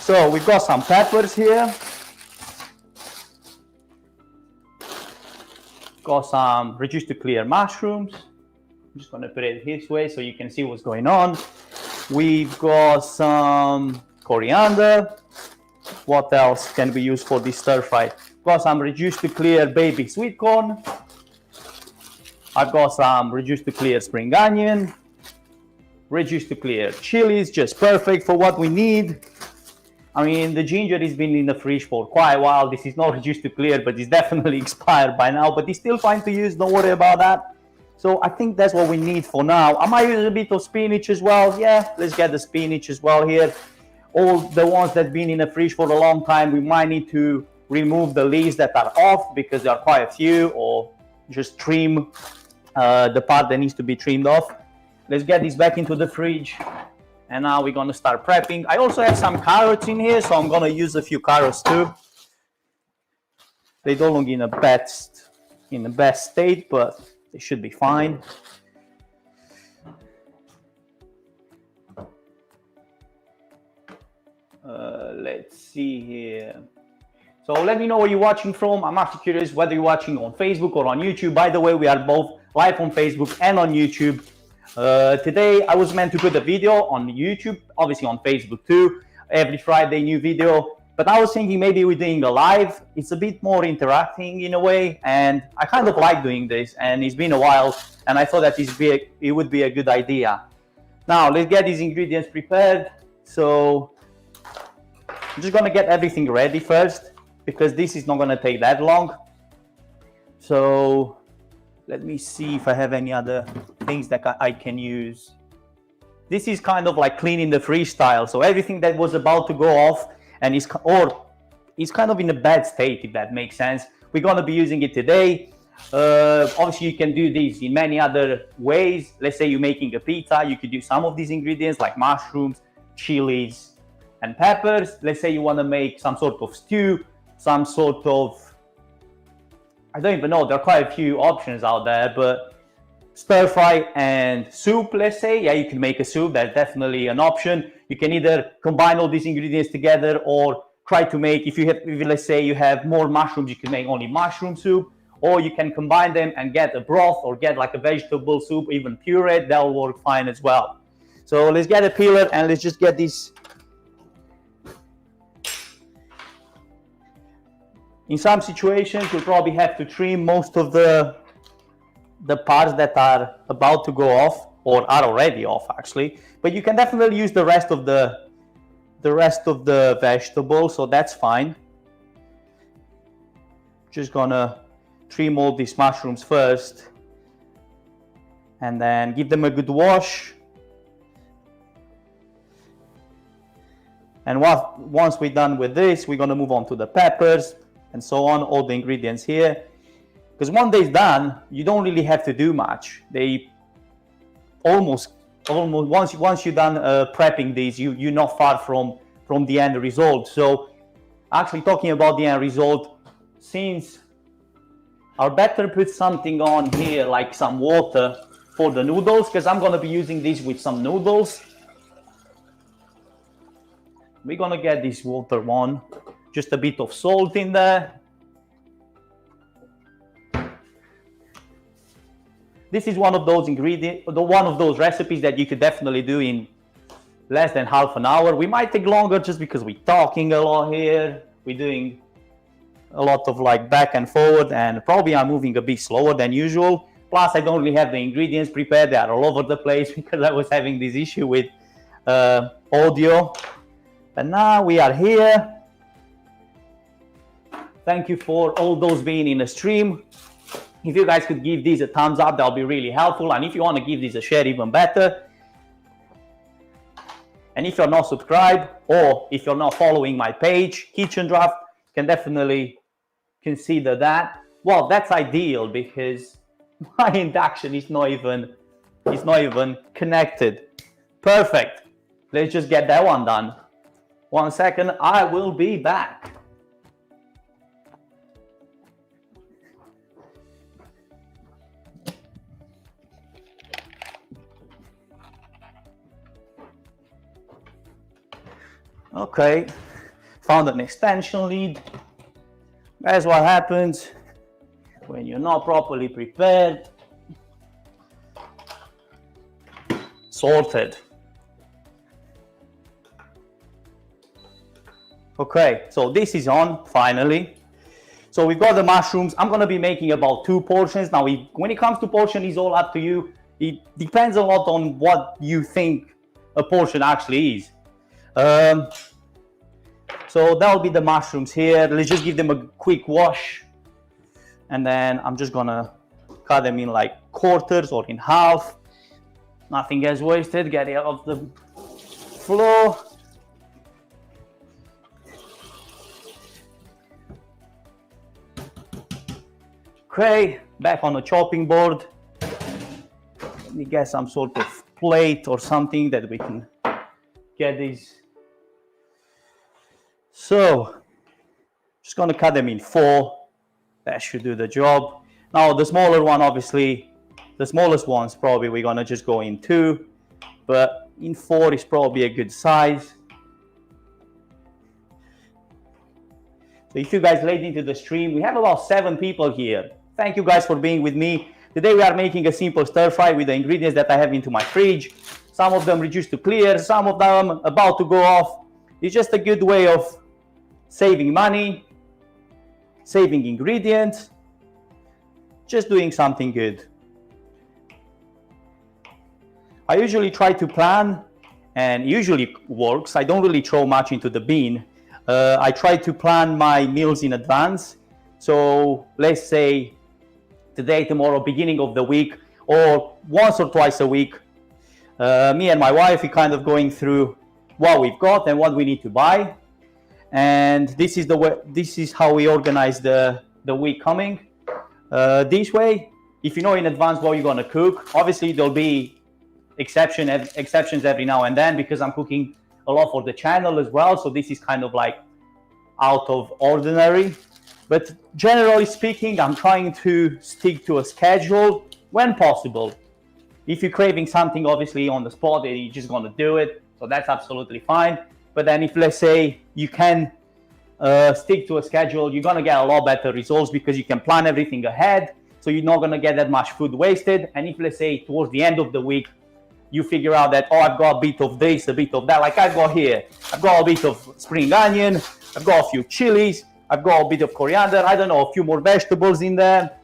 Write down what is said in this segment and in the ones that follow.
So we've got some peppers here. Got some reduced to clear mushrooms. I'm just going to put it this way so you can see what's going on. We've got some coriander. What else can we use for this stir fry? Got some reduced to clear baby sweet corn. I've got some reduced to clear spring onion. Reduced to clear chilies, just perfect for what we need. I mean, the ginger has been in the fridge for quite a while. This is not reduced to clear, but it's definitely expired by now. But it's still fine to use, don't worry about that. So I think that's what we need for now. I might use a bit of spinach as well. Yeah, let's get the spinach as well here. All the ones that have been in the fridge for a long time, we might need to remove the leaves that are off because there are quite a few, or just trim the part that needs to be trimmed off. Let's get this back into the fridge. And now we're going to start prepping. I also have some carrots in here, so I'm going to use a few carrots too. They don't look in the best state, but they should be fine. Let's see here. So let me know where you're watching from. I'm actually curious whether you're watching on Facebook or on YouTube. By the way, we are both live on Facebook and on YouTube. Today I was meant to put a video on YouTube, obviously on Facebook too, every Friday new video, but I was thinking maybe we're doing a live. It's a bit more interacting in a way, and I kind of like doing this, and it's been a while, and I thought that it would be a good idea. Now let's get these ingredients prepared. So I'm just gonna get everything ready first, because this is not gonna take that long. So let me see if I have any other things that I can use. This is kind of like cleaning the freestyle. So everything that was about to go off and is kind of in a bad state, if that makes sense. We're gonna be using it today. Obviously you can do this in many other ways. Let's say you're making a pizza, you could use some of these ingredients like mushrooms, chilies, and peppers. Let's say you wanna make some sort of stew, some sort of, I don't even know, there are quite a few options out there, but stir fry and soup, let's say, yeah, you can make a soup. That's definitely an option. You can either combine all these ingredients together or try to make, if let's say you have more mushrooms, you can make only mushroom soup, or you can combine them and get a broth or get like a vegetable soup, even pureed, that'll work fine as well. So let's get a peeler and let's just get this. In some situations, you'll probably have to trim most of the parts that are about to go off or are already off actually, but you can definitely use the rest of the vegetable, so that's fine. Just gonna trim all these mushrooms first and then give them a good wash. And once we're done with this, we're gonna move on to the peppers and so on, all the ingredients here. Because once they're done, you don't really have to do much. They almost once you're done prepping these, you're not far from the end result. So actually talking about the end result, since I'll better put something on here like some water for the noodles, because I'm gonna be using this with some noodles. We're gonna get this water on, just a bit of salt in there. This is one of those recipes that you could definitely do in less than half an hour. We might take longer just because we're talking a lot here. We're doing a lot of like back and forward, and probably I'm moving a bit slower than usual. Plus, I don't really have the ingredients prepared. They are all over the place because I was having this issue with audio. But now we are here. Thank you for all those being in the stream. If you guys could give these a thumbs up, that'll be really helpful. And if you want to give these a share, even better. And if you're not subscribed, or if you're not following my page, Kitchen Draft, you can definitely consider that. Well, that's ideal because my induction is not even connected. Perfect. Let's just get that one done. 1 second, I will be back. Okay, found an extension lead. That's what happens when you're not properly prepared. Sorted. Okay, so this is on finally. So we've got the mushrooms. I'm going to be making about 2 portions. Now, when it comes to portion, it's all up to you. It depends a lot on what you think a portion actually is. So that'll be the mushrooms here. Let's just give them a quick wash. And then I'm just going to cut them in like quarters or in half. Nothing gets wasted. Get it off the floor. Okay, back on the chopping board. Let me get some sort of plate or something that we can get these. So, just gonna cut them in 4. That should do the job. Now the smaller one, obviously, the smallest ones probably we're gonna just go in 2, but in 4 is probably a good size. So if you guys late into the stream, we have about 7 people here. Thank you guys for being with me. Today we are making a simple stir fry with the ingredients that I have into my fridge. Some of them reduced to clear, some of them about to go off. It's just a good way of saving money, saving ingredients, just doing something good. I usually try to plan, and usually works. I don't really throw much into the bin. I try to plan my meals in advance. So let's say today, tomorrow, beginning of the week, or once or twice a week, me and my wife, we kind of going through what we've got and what we need to buy. And this is the way, this is how we organize the week coming. This way, if you know in advance what you're gonna cook, obviously there'll be exceptions every now and then, because I'm cooking a lot for the channel as well. So this is kind of like out of ordinary. But generally speaking, I'm trying to stick to a schedule when possible. If you're craving something, obviously on the spot, you're just gonna do it. So that's absolutely fine. But then if, let's say, you can stick to a schedule, you're gonna get a lot better results because you can plan everything ahead. So you're not gonna get that much food wasted. And if, let's say, towards the end of the week, you figure out that, oh, I've got a bit of this, a bit of that, like I've got here. I've got a bit of spring onion, I've got a few chilies, I've got a bit of coriander, I don't know, a few more vegetables in there.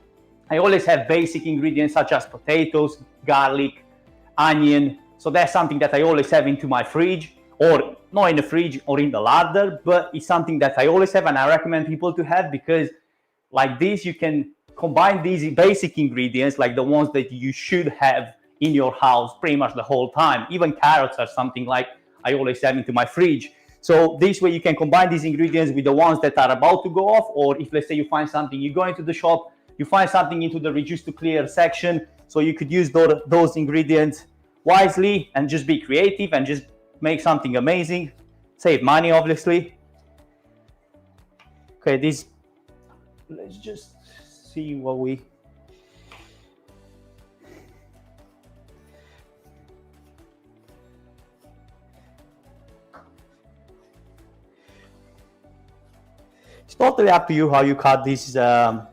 I always have basic ingredients such as potatoes, garlic, onion. So that's something that I always have into my fridge, or not in the fridge or in the larder, but it's something that I always have and I recommend people to have, because like this, you can combine these basic ingredients, like the ones that you should have in your house pretty much the whole time. Even carrots are something like I always have into my fridge. So this way you can combine these ingredients with the ones that are about to go off, or if, let's say, you find something, you go into the shop, you find something into the reduced to clear section, so you could use those ingredients wisely and just be creative and just make something amazing. Save money, obviously. Okay, let's just see what we... It's totally up to you how you cut this, how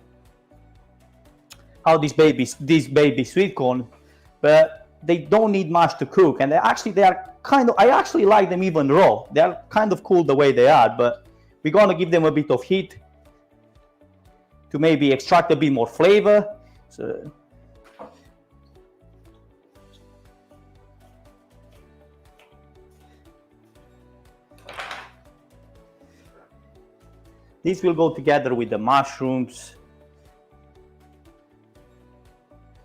these baby sweet corn, but they don't need much to cook, and they are kind of, I actually like them even raw. They are kind of cool the way they are, but we're gonna give them a bit of heat to maybe extract a bit more flavor. So this will go together with the mushrooms.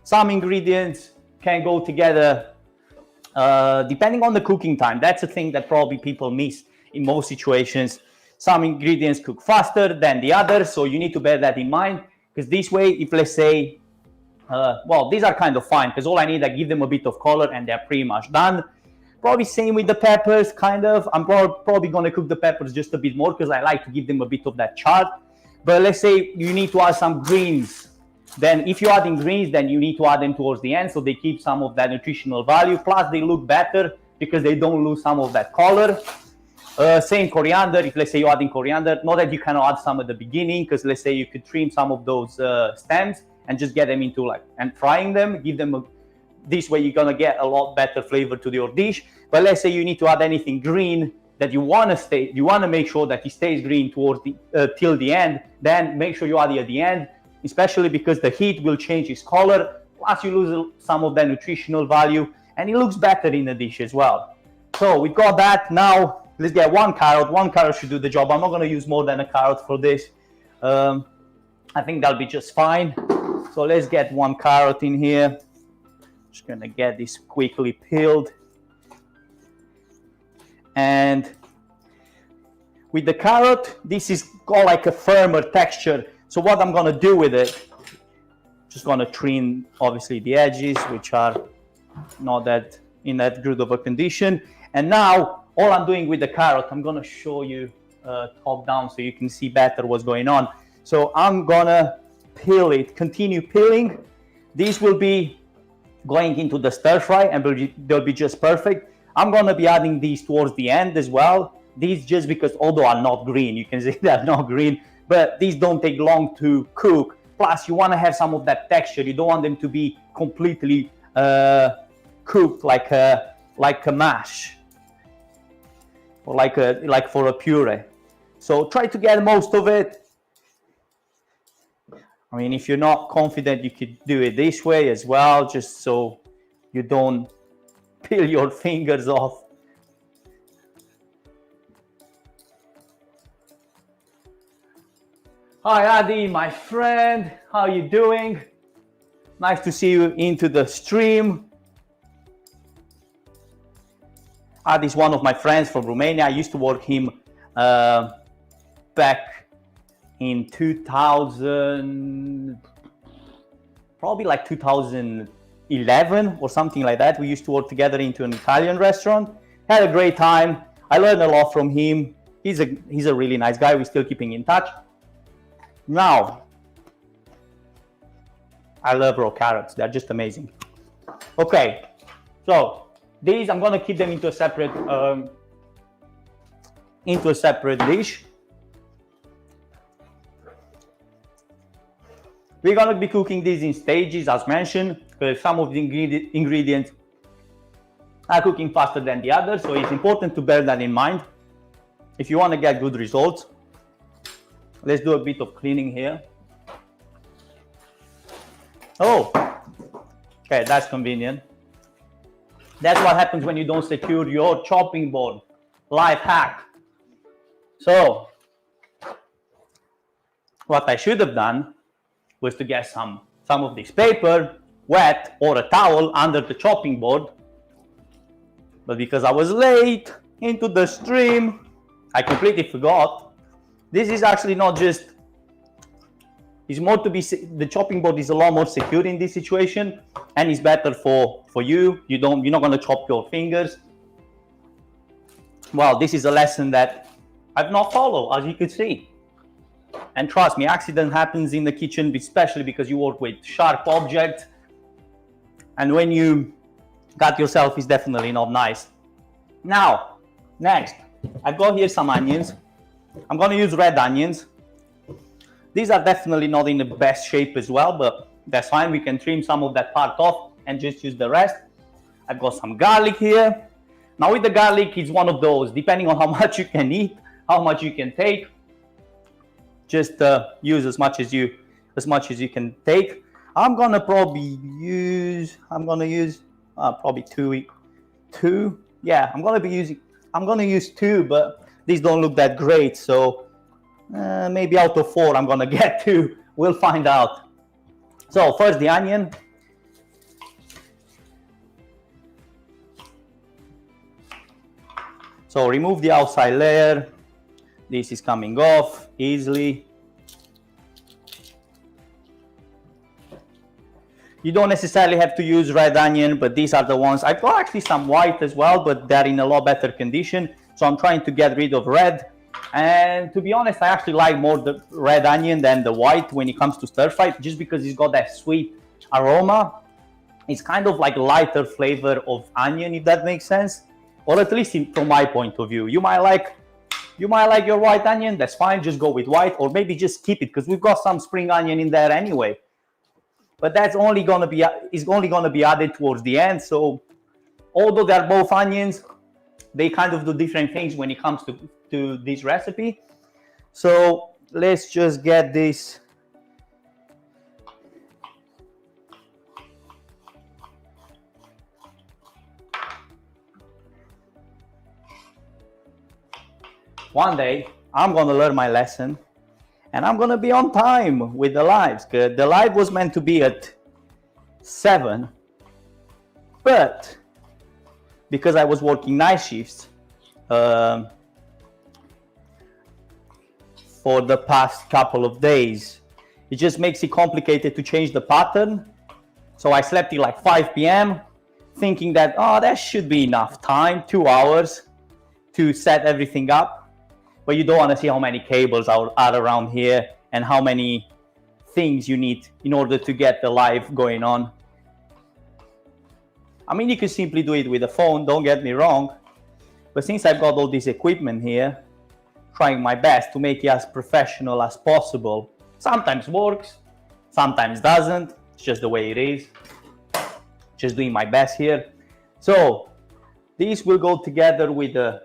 Some ingredients can go together depending on the cooking time. That's a thing that probably people miss in most situations. Some ingredients cook faster than the others, so you need to bear that in mind, because this way, if, let's say, well, these are kind of fine, because all I need, I give them a bit of color and they're pretty much done. Probably same with the peppers, kind of. I'm probably going to cook the peppers just a bit more because I like to give them a bit of that char. But let's say you need to add some greens. Then if you're adding greens, then you need to add them towards the end so they keep some of that nutritional value. Plus, they look better because they don't lose some of that color. Same coriander. If let's say you're adding coriander, not that you cannot add some at the beginning, because let's say you could trim some of those stems and just get them into and frying them, give them this way you're gonna get a lot better flavor to your dish. But let's say you need to add anything green that you want to make sure that it stays green towards till the end, then make sure you add it at the end, especially because the heat will change its color, plus you lose some of the nutritional value, and it looks better in the dish as well. So we've got that. Now let's get one carrot. One carrot should do the job. I'm not going to use more than a carrot for this. I think that'll be just fine. So let's get one carrot in here. Just going to get this quickly peeled. And with the carrot, this is got like a firmer texture. So what I'm going to do with it, just going to trim obviously the edges, which are not that in that good of a condition. And now all I'm doing with the carrot, I'm going to show you top down so you can see better what's going on. So I'm going to peel it, continue peeling. This will be going into the stir fry and they'll be just perfect. I'm going to be adding these towards the end as well. These just because although are not green, you can see they're not green, but these don't take long to cook. Plus you want to have some of that texture. You don't want them to be completely cooked like a mash or like for a puree. So try to get most of it. I mean, if you're not confident, you could do it this way as well, just so you don't peel your fingers off. Hi Adi, my friend, how you doing? Nice to see you into the stream. Adi is one of my friends from Romania. I used to work him back in 2000, probably like 2011 or something like that. We used to work together into an Italian restaurant. Had a great time. I learned a lot from him. He's a really nice guy. We're still keeping in touch. Now, I love raw carrots. They're just amazing. Okay, so these I'm gonna keep them into a separate dish. We're gonna be cooking these in stages, as mentioned, because some of the ingredients are cooking faster than the others, so it's important to bear that in mind if you want to get good results. Let's do a bit of cleaning here. Oh, okay, that's convenient. That's what happens when you don't secure your chopping board. Life hack. So, what I should have done was to get some of this paper wet or a towel under the chopping board. But because I was late into the stream, I completely forgot. This is actually not just, it's more to be, the chopping board is a lot more secure in this situation and it's better for you. You're not going to chop your fingers. Well, this is a lesson that I've not followed, as you can see. And trust me, accident happens in the kitchen, especially because you work with sharp objects. And when you cut yourself, it's definitely not nice. Now, next, I've got here some onions. I'm going to use red onions. These are definitely not in the best shape as well, but that's fine. We can trim some of that part off and just use the rest. I've got some garlic here. Now with the garlic, it's one of those, depending on how much you can eat, how much you can take, just use as much as you can take. I'm gonna use probably two. Yeah, I'm gonna use two, but these don't look that great, so maybe out of 4 I'm gonna get 2. We'll find out. So first the onion. So remove the outside layer. This is coming off easily. You don't necessarily have to use red onion, but these are the ones. I've got actually some white as well, but they're in a lot better condition. So I'm trying to get rid of red. And to be honest, I actually like more the red onion than the white when it comes to stir fry, just because it's got that sweet aroma. It's kind of like lighter flavor of onion, if that makes sense. Or at least from my point of view. You might like You might like your white onion, that's fine, just go with white, or maybe just keep it because we've got some spring onion in there anyway. But that's only gonna be added towards the end. So although they're both onions, they kind of do different things when it comes to this recipe. So let's just get this. One day I'm gonna learn my lesson and I'm gonna be on time with the lives, because the live was meant to be at 7, but because I was working night shifts for the past couple of days, it just makes it complicated to change the pattern. So I slept till like 5 p.m. thinking that, oh, that should be enough time, 2 hours to set everything up. But you don't want to see how many cables are around here and how many things you need in order to get the live going on. I mean, you could simply do it with a phone, don't get me wrong. But since I've got all this equipment here, trying my best to make it as professional as possible. Sometimes works, sometimes doesn't. It's just the way it is. Just doing my best here. So these will go together with the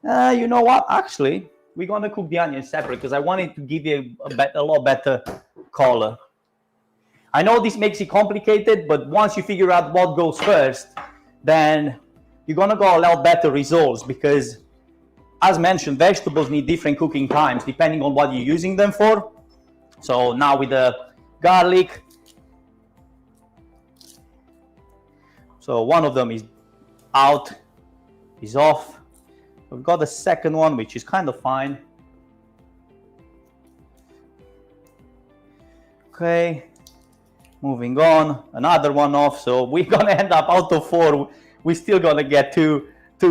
you know what, actually we're gonna cook the onions separate because I wanted to give you a lot better color. I know this makes it complicated, but once you figure out what goes first, then you're gonna get a lot better results, because as mentioned, vegetables need different cooking times depending on what you're using them for. So now with the garlic, so one of them is out, is off. We've got the second one, which is kind of fine. Okay, moving on, another one off. So we're gonna end up out of 4. We're still gonna get two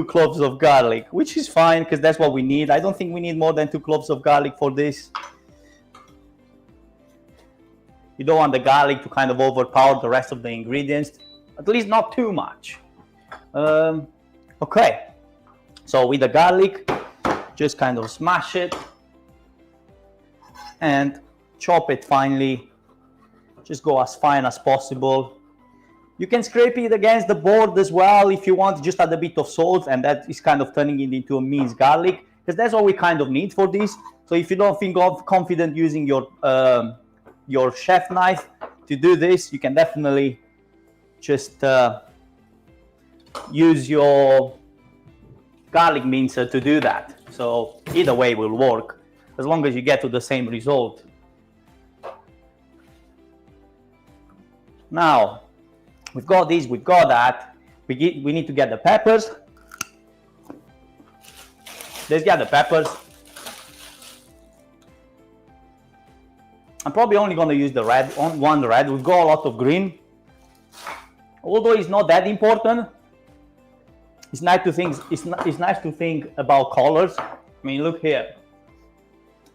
cloves of garlic, which is fine because that's what we need. I don't think we need more than 2 cloves of garlic for this. You don't want the garlic to kind of overpower the rest of the ingredients, at least not too much. Okay. So with the garlic, just kind of smash it and chop it finely. Just go as fine as possible. You can scrape it against the board as well if you want, just add a bit of salt, and that is kind of turning it into a minced garlic, because that's all we kind of need for this. So if you don't feel confident using your chef knife to do this, you can definitely just use your garlic mincer to do that. So either way will work as long as you get to the same result. Now we've got this, we've got that. We need to get the peppers. Let's get the peppers. I'm probably only going to use the red, one red. We've got a lot of green, although it's not that important. It's nice to think. It's nice to think about colors. I mean, look here.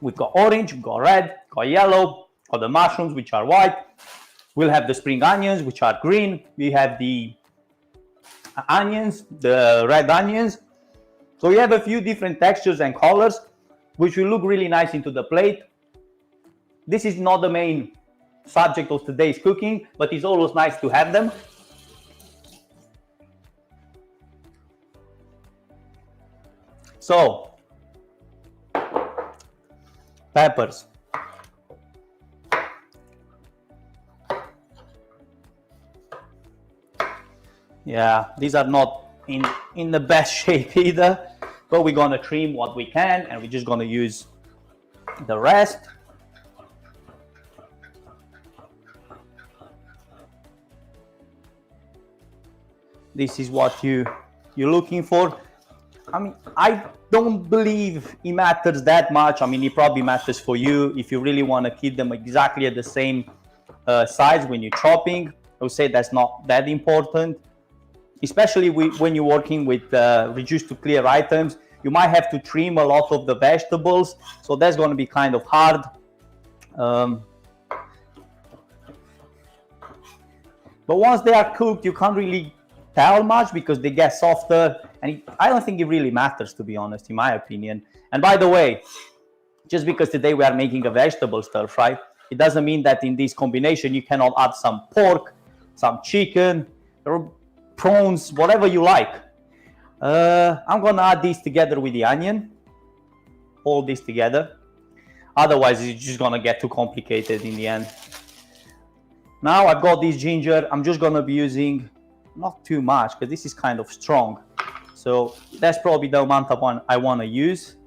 We've got orange, we've got red, got yellow, got the mushrooms, which are white. We'll have the spring onions, which are green. We have the onions, the red onions. So we have a few different textures and colors, which will look really nice into the plate. This is not the main subject of today's cooking, but it's always nice to have them. So, peppers. Yeah, these are not in the best shape either, but we're gonna trim what we can, and we're just gonna use the rest. This is what you're looking for. I mean, I don't believe it matters that much. I mean, it probably matters for you if you really want to keep them exactly at the same size when you're chopping. I would say that's not that important, especially when you're working with reduced to clear items. You might have to trim a lot of the vegetables, so that's going to be kind of hard. But once they are cooked, you can't really tell much because they get softer, and I don't think it really matters, to be honest, in my opinion. And by the way, just because today we are making a vegetable stir fry, it doesn't mean that in this combination you cannot add some pork, some chicken, or prawns, whatever you like. I'm gonna add these together with the onion, all this together. Otherwise, it's just gonna get too complicated in the end. Now I've got this ginger. I'm just gonna be using not too much because this is kind of strong. So that's probably the amount of one I wanna use.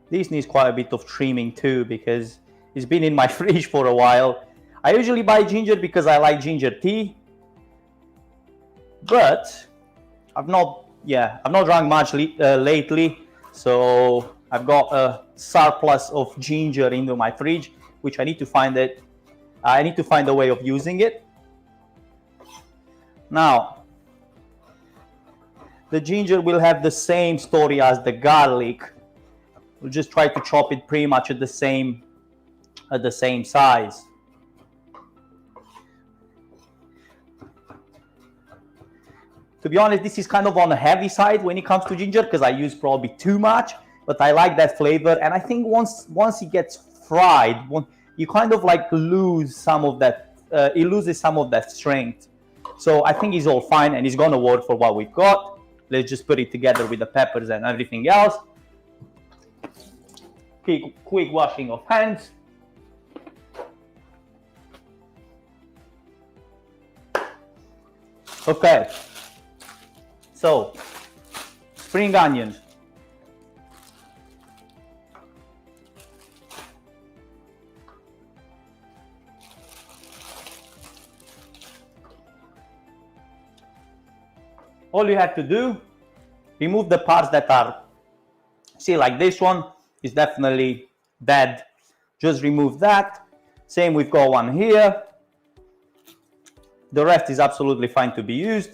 This needs quite a bit of trimming too because it's been in my fridge for a while. I usually buy ginger because I like ginger tea, but I've not drunk much lately, so I've got a surplus of ginger into my fridge, which I need to find it. I need to find a way of using it. Now, the ginger will have the same story as the garlic. We'll just try to chop it pretty much at the same size. To be honest, this is kind of on the heavy side when it comes to ginger because I use probably too much, but I like that flavor. And I think once it gets fried, you kind of like lose some of that, it loses some of that strength. So I think it's all fine and it's gonna work for what we've got. Let's just put it together with the peppers and everything else. Quick washing of hands. Okay. So, spring onions. All you have to do, remove the parts that are, see, like this one is definitely dead. Just remove that. Same, we've got one here. The rest is absolutely fine to be used.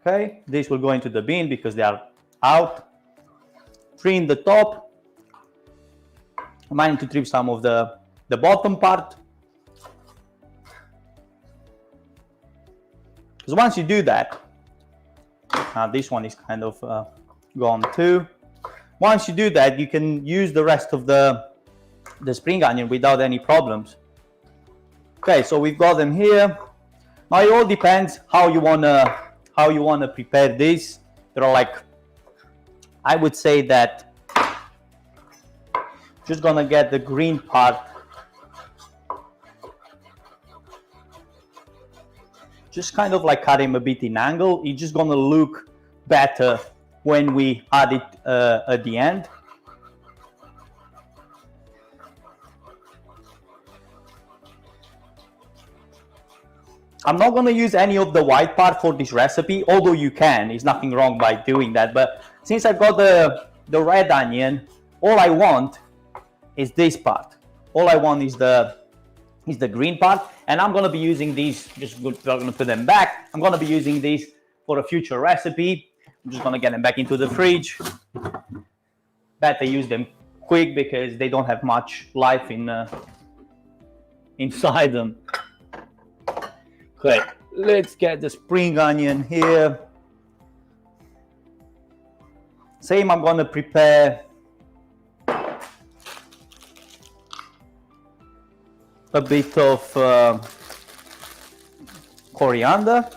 Okay, this will go into the bin because they are out. Trim the top. I might need to trim some of the bottom part. Because once you do that, this one is kind of gone too. Once you do that, you can use the rest of the spring onion without any problems. Okay, so we've got them here. Now it all depends how you wanna prepare this. There are like, I would say that just gonna get the green part. Just kind of like cut him a bit in angle. It's just gonna look better when we add it at the end. I'm not gonna use any of the white part for this recipe, although you can. There's nothing wrong by doing that. But since I've got the red onion, all I want is this part. All I want is the green part, and I'm gonna be using these. We're gonna put them back. I'm gonna be using these for a future recipe. I'm just gonna get them back into the fridge. Better use them quick because they don't have much life inside them. Okay, let's get the spring onion here. Same, I'm gonna prepare a bit of coriander.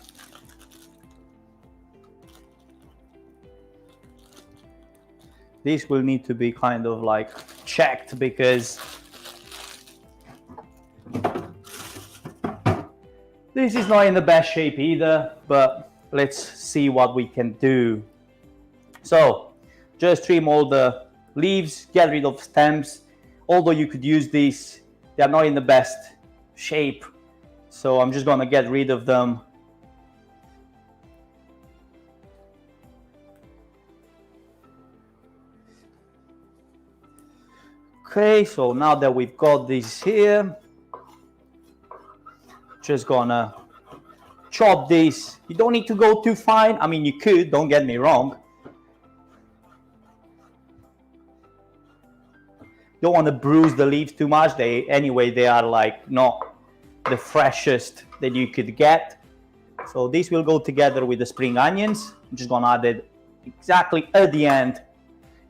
This will need to be kind of like checked because this is not in the best shape either, but let's see what we can do. So just trim all the leaves, get rid of stems. Although you could use these, they're not in the best shape. So I'm just gonna get rid of them. Okay, so now that we've got this here, just gonna chop this. You don't need to go too fine. I mean, you could, don't get me wrong. Don't want to bruise the leaves too much. They are like not the freshest that you could get. So this will go together with the spring onions. I'm just gonna add it exactly at the end,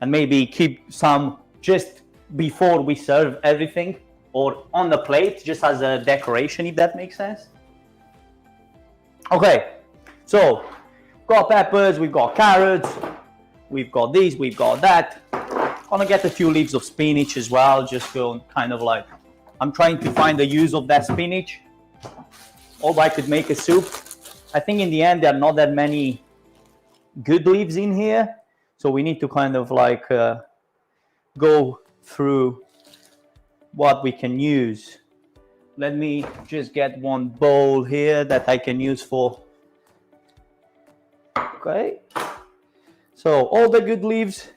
and maybe keep some just before we serve everything, or on the plate, just as a decoration, if that makes sense. Okay, so we've got peppers, we've got carrots, we've got this, we've got that. Gonna get a few leaves of spinach as well, just to kind of like, I'm trying to find the use of that spinach. Although I could make a soup. I think in the end there are not that many good leaves in here, so we need to kind of like go through what we can use. Let me just get one bowl here that I can use for. Okay, so all the good leaves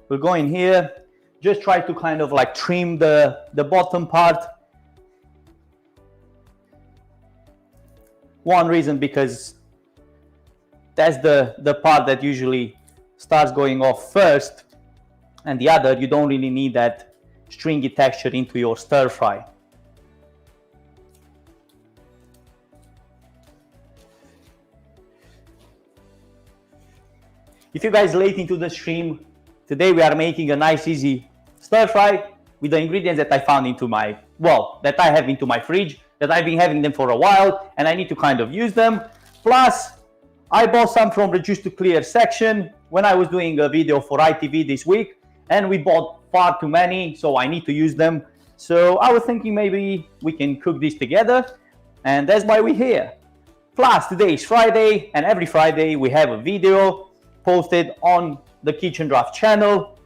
will go in here. Just try to kind of like trim the bottom part. One reason, because that's the part that usually starts going off first, and the other, you don't really need that stringy texture into your stir fry. If you guys late into the stream, today we are making a nice easy stir fry with the ingredients that I found into my, well, that I have into my fridge, that I've been having them for a while and I need to kind of use them. Plus, I bought some from Reduce to Clear section when I was doing a video for ITV this week, and we bought far too many, so I need to use them. So I was thinking maybe we can cook this together, and that's why we're here. Plus, today is Friday, and every Friday we have a video posted on the Kitchen Draft channel,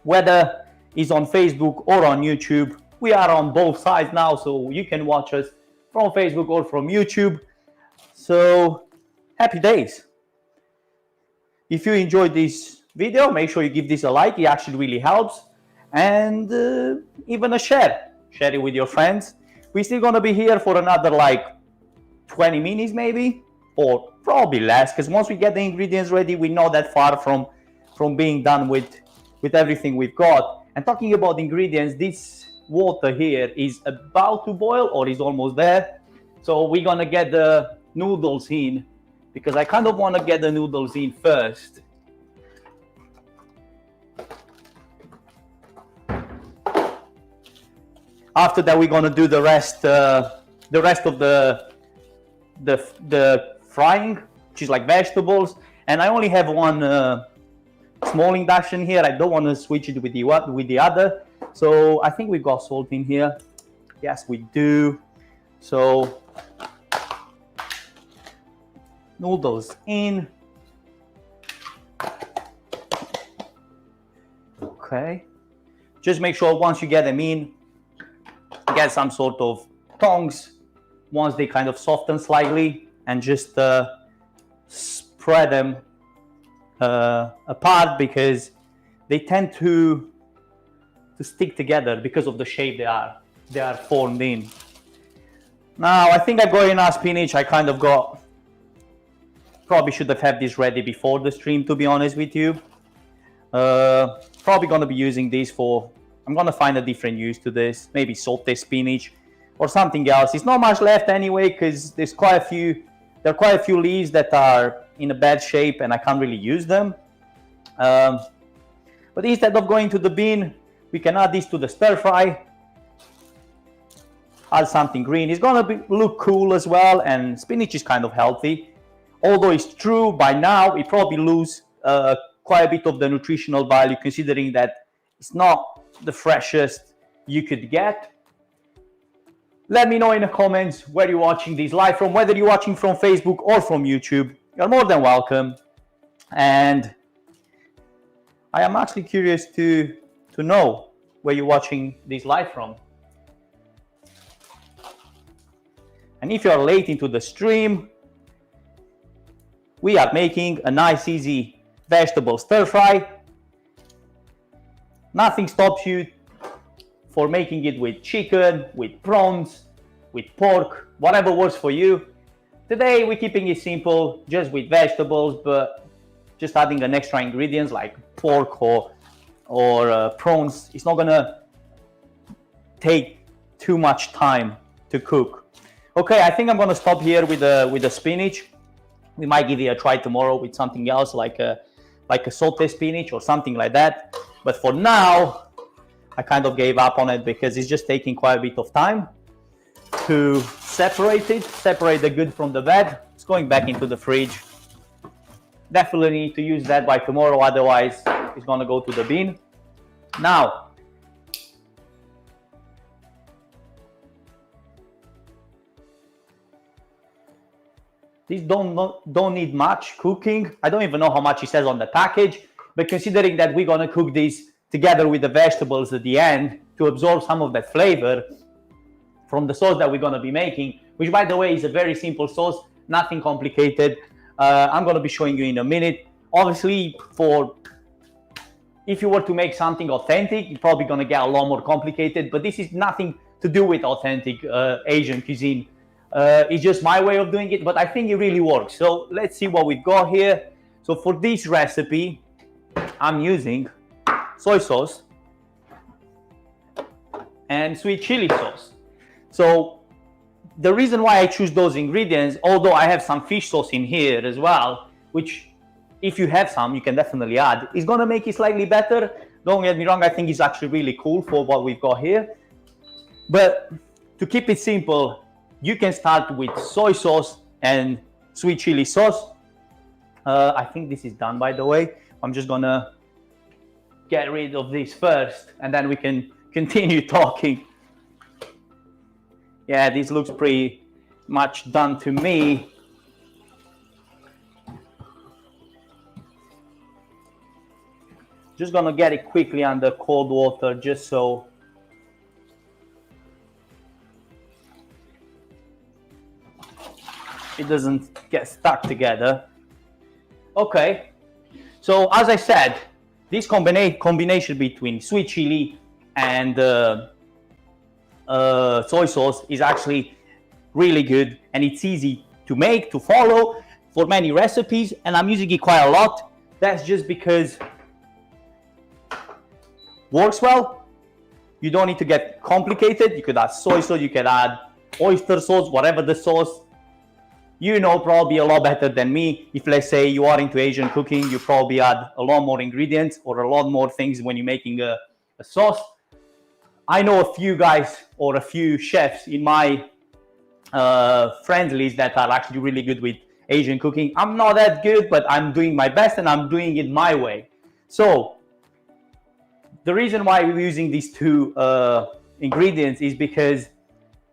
whether it's on Facebook or on YouTube. We are on both sides now, so you can watch us from Facebook or from YouTube. So happy days. If you enjoyed this video, make sure you give this a like. It actually really helps. And even a share. Share it with your friends. We're still going to be here for another like 20 minutes maybe, or probably less, because once we get the ingredients ready, we're not that far from being done with everything we've got. And talking about ingredients, this water here is about to boil, or is almost there. So we're going to get the noodles in, because I kind of want to get the noodles in first. After that, we're going to do the rest of the frying, which is like vegetables. And I only have one small induction here. I don't want to switch it with the other. So I think we've got salt in here. Yes, we do. So noodles in. Okay. Just make sure once you get them in, get some sort of tongs once they kind of soften slightly, and just spread them apart, because they tend to stick together because of the shape they are formed in. Now I think I got enough spinach. I kind of probably should have had this ready before the stream, to be honest with you. Probably going to be using this for, I'm going to find a different use to this, maybe sauté spinach or something else. It's not much left anyway, because there are quite a few leaves that are in a bad shape and I can't really use them. But instead of going to the bin, we can add this to the stir fry. Add something green. It's going to look cool as well, and spinach is kind of healthy. Although it's true, by now it probably lose quite a bit of the nutritional value, considering that it's not the freshest you could get. Let me know in the comments where you're watching this live from, whether you're watching from Facebook or from YouTube. You're more than welcome. And I am actually curious to know where you're watching this live from. And if you're late into the stream, we are making a nice easy vegetable stir fry. Nothing stops you for making it with chicken, with prawns, with pork, whatever works for you. Today we're keeping it simple, just with vegetables, but just adding an extra ingredients like pork or prawns. It's not gonna take too much time to cook. Okay, I think I'm gonna stop here with the spinach. We might give it a try tomorrow with something else like a sauté spinach or something like that. But for now, I kind of gave up on it because it's just taking quite a bit of time to separate the good from the bad. It's going back into the fridge. Definitely need to use that by tomorrow, otherwise it's gonna go to the bin. Now, these don't need much cooking. I don't even know how much it says on the package, but considering that we're gonna cook these together with the vegetables at the end to absorb some of that flavor from the sauce that we're gonna be making, which by the way is a very simple sauce, nothing complicated. I'm gonna be showing you in a minute. Obviously, if you were to make something authentic, you're probably gonna get a lot more complicated, but this is nothing to do with authentic Asian cuisine. It's just my way of doing it, but I think it really works. So let's see what we've got here. So for this recipe, I'm using soy sauce and sweet chili sauce. So the reason why I choose those ingredients, although I have some fish sauce in here as well, which if you have some, you can definitely add, is gonna make it slightly better. Don't get me wrong, I think it's actually really cool for what we've got here. But to keep it simple, you can start with soy sauce and sweet chili sauce. I think this is done, by the way. I'm just gonna get rid of this first and then we can continue talking. Yeah, this looks pretty much done to me. Just gonna get it quickly under cold water just so it doesn't get stuck together. Okay, so as I said, this combination between sweet chili and soy sauce is actually really good, and it's easy to make, to follow for many recipes, and I'm using it quite a lot. That's just because works well. You don't need to get complicated. You could add soy sauce, you could add oyster sauce, whatever the sauce. You know probably a lot better than me. If let's say you are into Asian cooking, you probably add a lot more ingredients or a lot more things when you're making a sauce. I know a few guys or a few chefs in my friends list that are actually really good with Asian cooking. I'm not that good, but I'm doing my best and I'm doing it my way. So the reason why we're using these two ingredients is because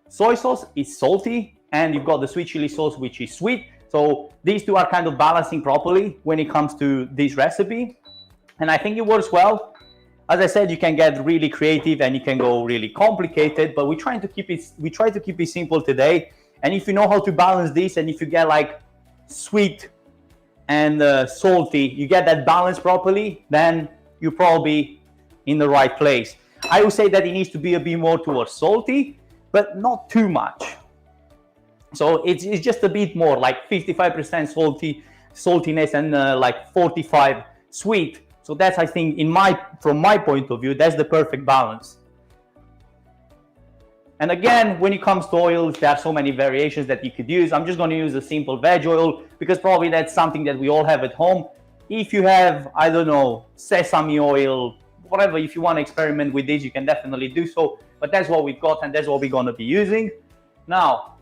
soy sauce is salty and you've got the sweet chili sauce, which is sweet. So these two are kind of balancing properly when it comes to this recipe. And I think it works well. As I said, you can get really creative and you can go really complicated, but we try to keep it simple today. And if you know how to balance this, and if you get like sweet and salty, you get that balance properly, then you're probably in the right place. I would say that it needs to be a bit more towards salty, but not too much. So it's just a bit more, like 55% saltiness and like 45 sweet. So that's, I think, from my point of view, that's the perfect balance. And again, when it comes to oils, there are so many variations that you could use. I'm just going to use a simple veg oil because probably that's something that we all have at home. If you have, I don't know, sesame oil, whatever, if you want to experiment with this, you can definitely do so. But that's what we've got and that's what we're going to be using. Now,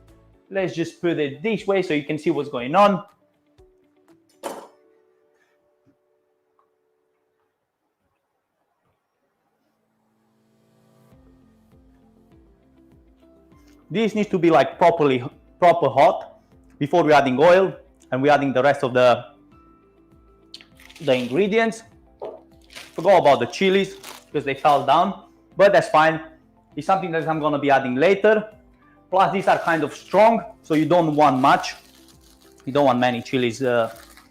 let's just put it this way so you can see what's going on. This needs to be like proper hot before we're adding oil and we're adding the rest of the ingredients. Forgot about the chilies because they fell down, but that's fine. It's something that I'm going to be adding later. Plus these are kind of strong, so you don't want much. You don't want many chilies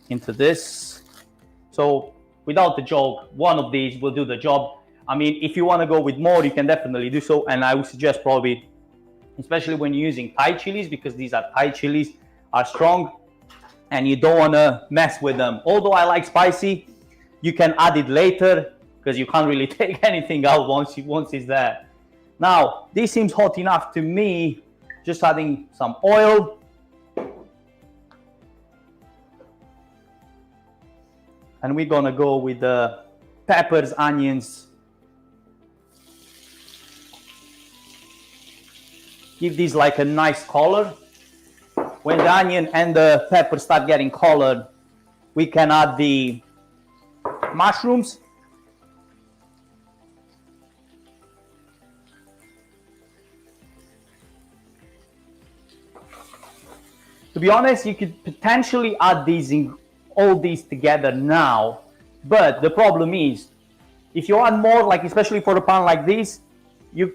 into this. So without the joke, one of these will do the job. I mean, if you want to go with more, you can definitely do so. And I would suggest probably, especially when you're using Thai chilies, because these are Thai chilies, are strong and you don't want to mess with them. Although I like spicy, you can add it later because you can't really take anything out once it's there. Now, this seems hot enough to me just adding some oil. And we're gonna go with the peppers, onions. Give these like a nice color. When the onion and the pepper start getting colored, we can add the mushrooms. To be honest, you could potentially add all these together now, but the problem is, if you add more, like especially for a pan like this, you're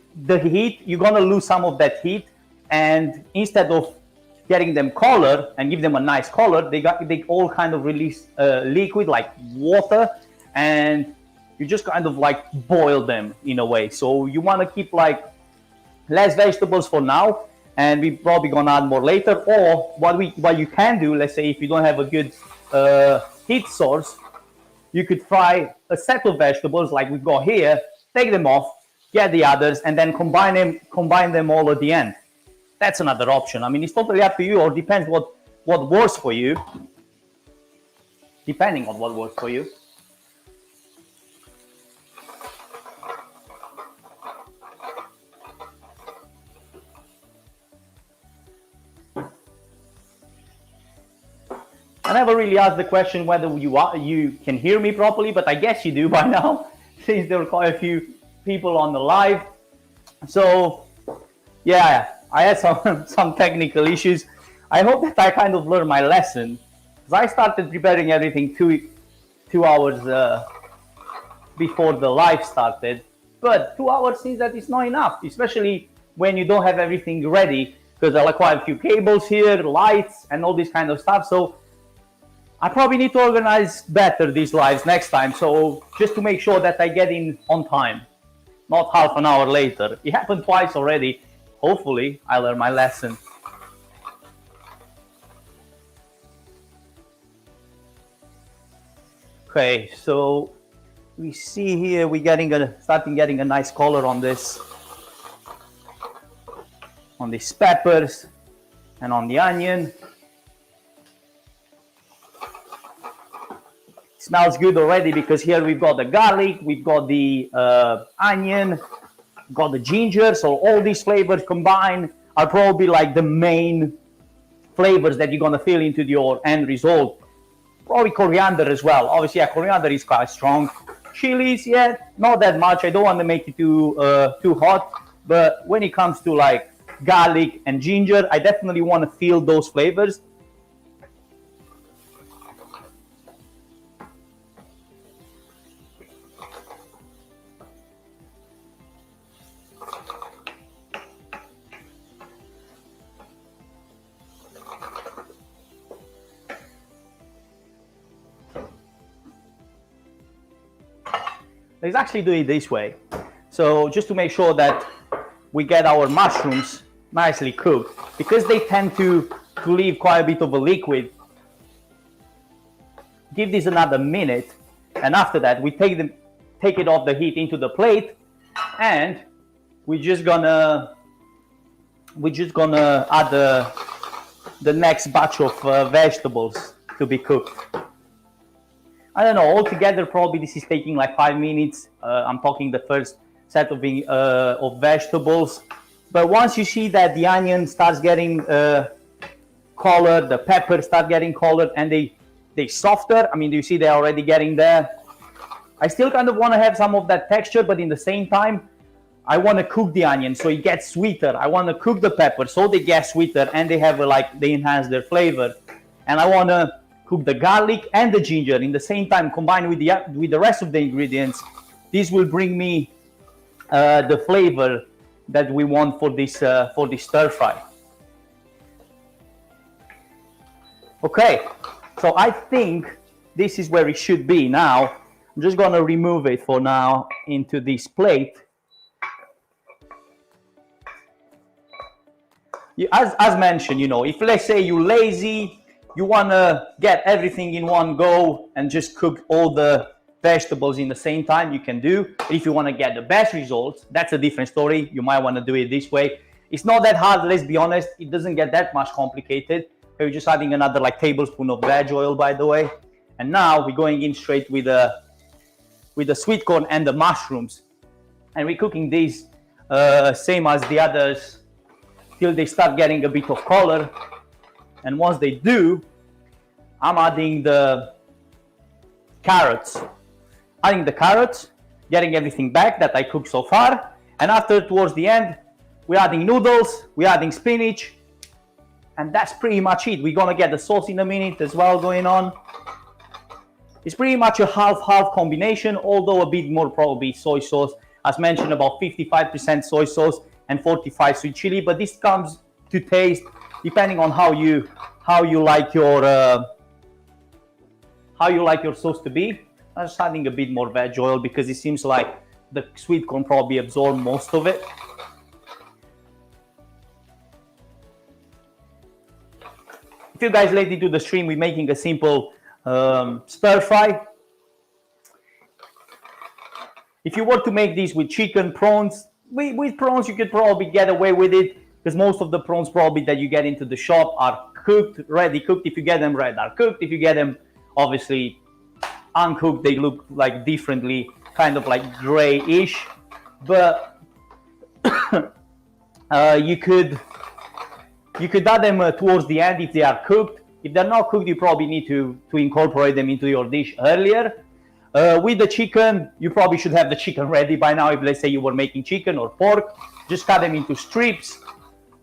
gonna lose some of that heat, and instead of getting them colored and give them a nice color, they all kind of release liquid like water, and you just kind of like boil them in a way. So you want to keep like less vegetables for now, and we probably gonna add more later. Or what you can do, let's say if you don't have a good heat source, you could fry a set of vegetables like we've got here, take them off, get the others, and then combine them all at the end. That's another option. I mean, it's totally up to you, or depends what works for you. Depending on what works for you. I never really asked the question whether you can hear me properly, but I guess you do by now, since there are quite a few people on the live. So, yeah, I had some technical issues. I hope that I kind of learned my lesson, because I started preparing everything two hours before the live started. But 2 hours seems that it's not enough, especially when you don't have everything ready, because there are quite a few cables here, lights, and all this kind of stuff. So I probably need to organize better these lives next time, so just to make sure that I get in on time, not half an hour later. It happened twice already. Hopefully, I learned my lesson. Okay, so we see here we're starting getting a nice color on these peppers and on the onion. Smells good already, because here we've got the garlic, we've got the onion, got the ginger. So all these flavors combined are probably like the main flavors that you're gonna feel into your end result. Probably coriander as well. Obviously, yeah, coriander is quite strong. Chilies, yeah, not that much. I don't want to make it too hot, but when it comes to like garlic and ginger, I definitely want to feel those flavors. Let's actually do it this way. So just to make sure that we get our mushrooms nicely cooked, because they tend to leave quite a bit of a liquid. Give this another minute, and after that we take it off the heat into the plate, and we're just gonna add the next batch of vegetables to be cooked. I don't know, altogether probably this is taking like 5 minutes. I'm talking the first set of vegetables. But once you see that the onion starts getting colored, the peppers start getting colored, and they softer, I mean, you see they're already getting there. I still kind of want to have some of that texture, but in the same time, I want to cook the onion so it gets sweeter. I want to cook the pepper so they get sweeter and they enhance their flavor. And I want to cook the garlic and the ginger in the same time, combined with the rest of the ingredients. This will bring me the flavor that we want for this stir fry. Okay, so I think this is where it should be now. I'm just gonna remove it for now into this plate. As mentioned, if let's say you're lazy, you want to get everything in one go and just cook all the vegetables in the same time, you can do. If you want to get the best results, that's a different story. You might want to do it this way. It's not that hard, let's be honest. It doesn't get that much complicated. Okay, we're just adding another like tablespoon of veg oil, by the way. And now we're going in straight with the sweet corn and the mushrooms. And we're cooking these same as the others till they start getting a bit of color. And once they do, I'm adding the carrots. Adding the carrots, getting everything back that I cooked so far. And after, towards the end, we're adding noodles, we're adding spinach, and that's pretty much it. We're gonna get the sauce in a minute as well going on. It's pretty much a half-half combination, although a bit more probably soy sauce. As mentioned, about 55% soy sauce and 45 sweet chili, but this comes to taste depending on how you like your sauce to be. I'm just adding a bit more veg oil because it seems like the sweet corn probably absorbed most of it. If you guys late into the stream, we're making a simple stir fry. If you were to make these with chicken, prawns, with prawns you could probably get away with it because most of the prawns probably that you get into the shop are cooked, ready cooked. If you get them red, are cooked. If you get them obviously uncooked, they look like differently, kind of like grayish. But you could add them towards the end if they are cooked. If they're not cooked, you probably need to incorporate them into your dish earlier. With the chicken, you probably should have the chicken ready by now. If let's say you were making chicken or pork, just cut them into strips.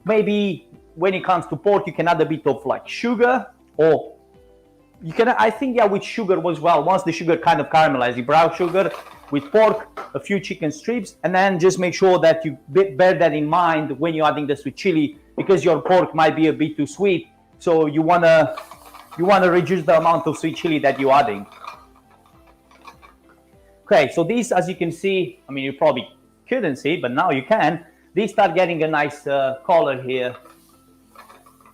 Maybe when it comes to pork, you can add a bit of like sugar, or you can, I think, yeah, with sugar as well. Once the sugar kind of caramelizes, brown sugar. With pork, a few chicken strips, and then just make sure that you bear that in mind when you're adding the sweet chili, because your pork might be a bit too sweet. So you wanna reduce the amount of sweet chili that you're adding. Okay, so these, as you can see, I mean, you probably couldn't see, but now you can. These start getting a nice color here.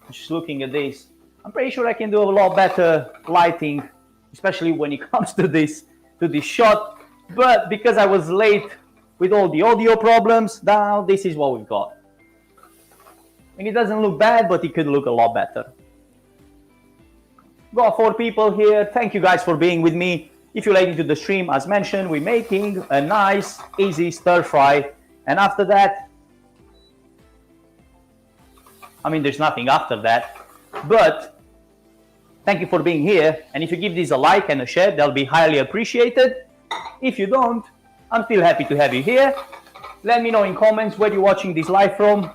Just looking at this, I'm pretty sure I can do a lot better lighting, especially when it comes to this shot. But because I was late with all the audio problems, now this is what we've got. And it doesn't look bad, but it could look a lot better. Got 4 people here. Thank you guys for being with me. If you're late into the stream, as mentioned, we're making a nice, easy stir fry. And after that, I mean, there's nothing after that. But thank you for being here. And if you give this a like and a share, that'll be highly appreciated. If you don't, I'm still happy to have you here. Let me know in comments where you're watching this live from.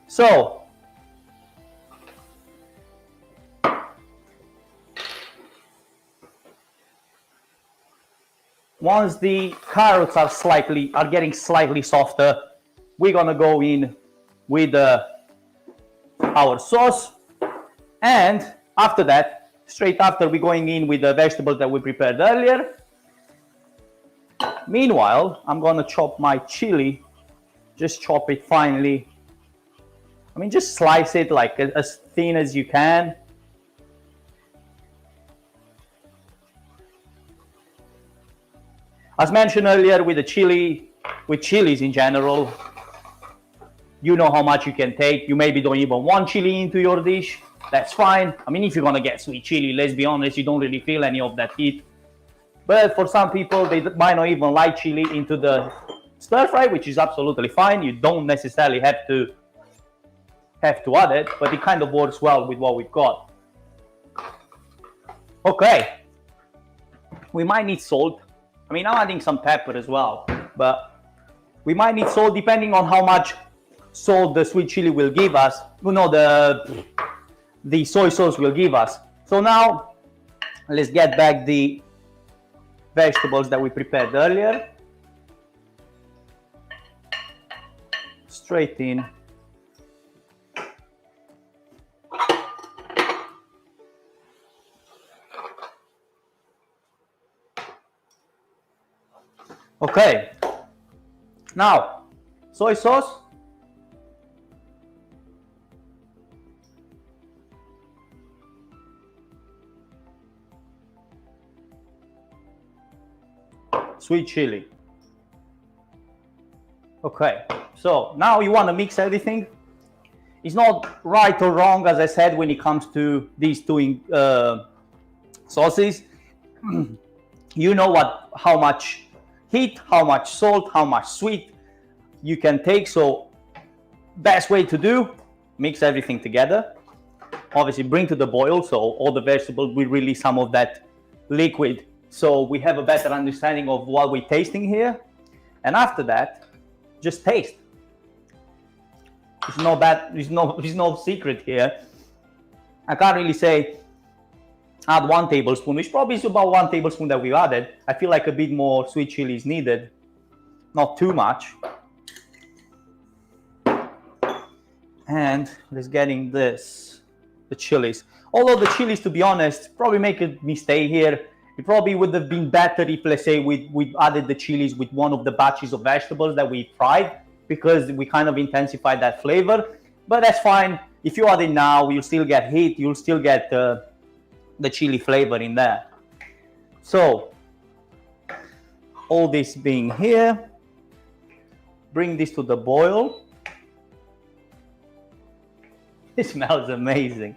So, once the carrots are getting slightly softer, we're gonna go in with our sauce, and after that, straight after, we're going in with the vegetables that we prepared earlier. Meanwhile, I'm gonna chop my chili. Just chop it finely. I mean, just slice it like as thin as you can. As mentioned earlier, with chilies in general, you know how much you can take. You maybe don't even want chili into your dish. That's fine. I mean, if you're gonna get sweet chili, let's be honest, you don't really feel any of that heat. But for some people, they might not even like chili into the stir fry, which is absolutely fine. You don't necessarily have to add it, but it kind of works well with what we've got. Okay. We might need salt. I mean, I'm adding some pepper as well, but we might need salt depending on how much salt the sweet chili will give us. You know, the soy sauce will give us. So now let's get back the vegetables that we prepared earlier. Straight in. Okay. Now, soy sauce. Sweet chili. Okay, so now you want to mix everything. It's not right or wrong, as I said, when it comes to these two sauces. You know how much heat, how much salt, how much sweet you can take. So best way to do, mix everything together. Obviously bring to the boil, so all the vegetables will release some of that liquid, so we have a better understanding of what we're tasting here. And after that, just taste. It's not bad. There's no secret here. I can't really say add 1 tablespoon, which probably is about 1 tablespoon that we added. I feel like a bit more sweet chili is needed, not too much. And let's get in this, the chilies. Although the chilies, to be honest, probably make a mistake here. It probably would have been better if, let's say, we added the chilies with one of the batches of vegetables that we fried, because we kind of intensified that flavor. But that's fine. If you add it now, you'll still get heat. You'll still get the chili flavor in there. So all this being here, bring this to the boil. It smells amazing.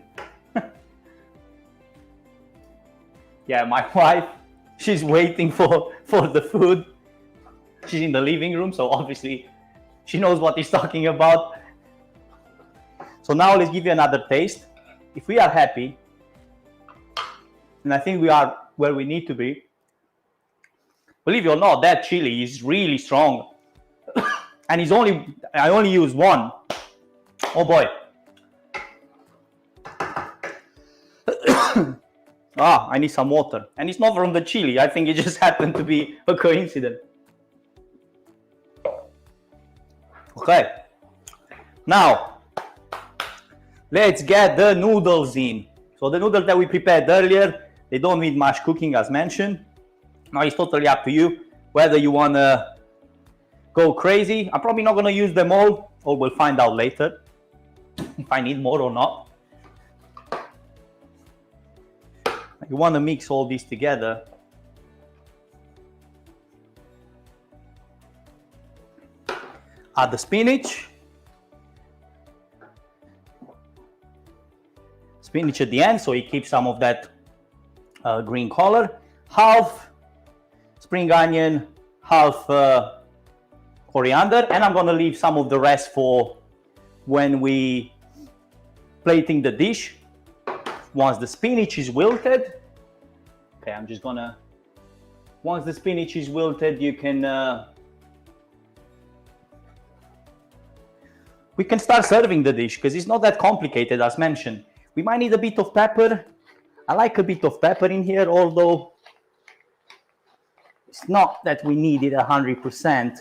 Yeah, my wife, she's waiting for the food. She's in the living room, so obviously she knows what he's talking about. So now let's give you another taste. If we are happy, and I think we are where we need to be, believe it or not, that chili is really strong. And I only use 1. Oh boy. I need some water. And it's not from the chili. I think it just happened to be a coincidence. Okay. Now, let's get the noodles in. So the noodles that we prepared earlier, they don't need much cooking, as mentioned. Now it's totally up to you whether you want to go crazy. I'm probably not going to use them all, or we'll find out later if I need more or not. You want to mix all these together. Add the spinach. Spinach at the end, so it keeps some of that green color. Half spring onion, half coriander, and I'm going to leave some of the rest for when we plating the dish. Once the spinach is wilted, okay, I'm just gonna, once the spinach is wilted, you can, we can start serving the dish, because it's not that complicated, as mentioned. We might need a bit of pepper. I like a bit of pepper in here, although it's not that we need it 100%.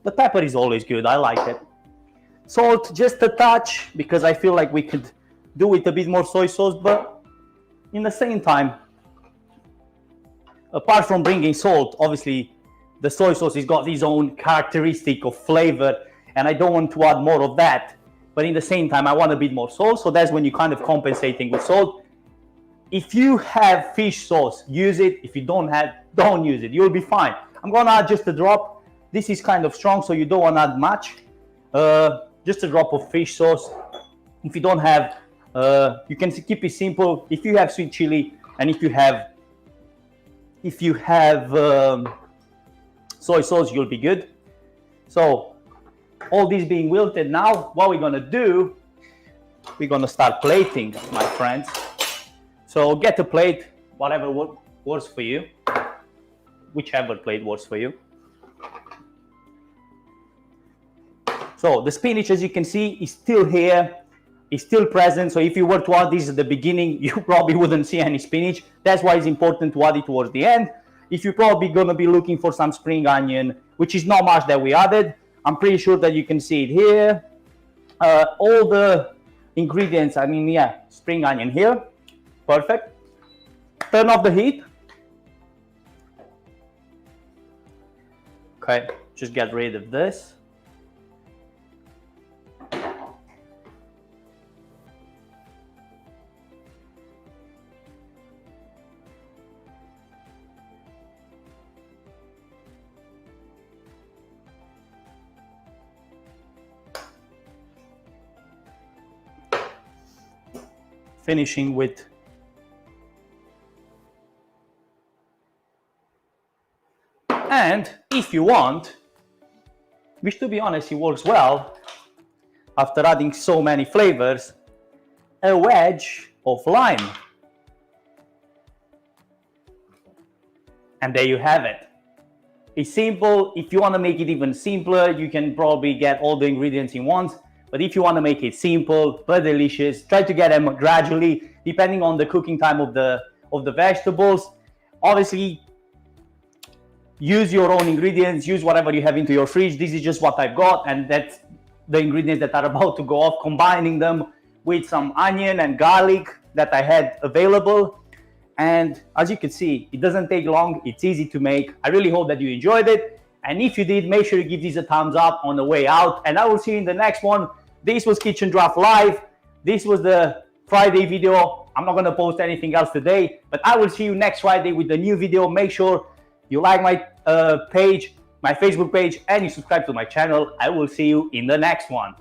The pepper is always good, I like it. Salt, just a touch, because I feel like we could do with a bit more soy sauce, but in the same time, apart from bringing salt, obviously the soy sauce has got its own characteristic of flavor, and I don't want to add more of that, but in the same time I want a bit more salt, so that's when you're kind of compensating with salt. If you have fish sauce, use it. If you don't have, don't use it. You'll be fine. I'm gonna add just a drop. This is kind of strong, so you don't want to add much. Just a drop of fish sauce. If you don't have, you can keep it simple. If you have sweet chili, and if you have soy sauce, you'll be good. So all this being wilted, now what we're gonna do, we're gonna start plating, my friends. So get a plate, whatever works for you, whichever plate works for you. So the spinach, as you can see, is still here. Is still present, so if you were to add this at the beginning, you probably wouldn't see any spinach. That's why it's important to add it towards the end. If you're probably gonna be looking for some spring onion, which is not much that we added, I'm pretty sure that you can see it here. All the ingredients, I mean, yeah, spring onion here, perfect. Turn off the heat. Okay, just get rid of this. finishing with and if you want, which to be honest it works well after adding so many flavors, a wedge of lime. And there you have it. It's simple. If you want to make it even simpler, you can probably get all the ingredients in once. But if you want to make it simple but delicious, try to get them gradually, depending on the cooking time of the vegetables. Obviously, use your own ingredients, use whatever you have into your fridge. This is just what I've got, and that's the ingredients that are about to go off, combining them with some onion and garlic that I had available. And as you can see, it doesn't take long, it's easy to make. I really hope that you enjoyed it. And if you did, make sure you give this a thumbs up on the way out. And I will see you in the next one. This was Kitchen Draft Live. This was the Friday video. I'm not gonna post anything else today, but I will see you next Friday with the new video. Make sure you like my page, my Facebook page, and you subscribe to my channel. I will see you in the next one.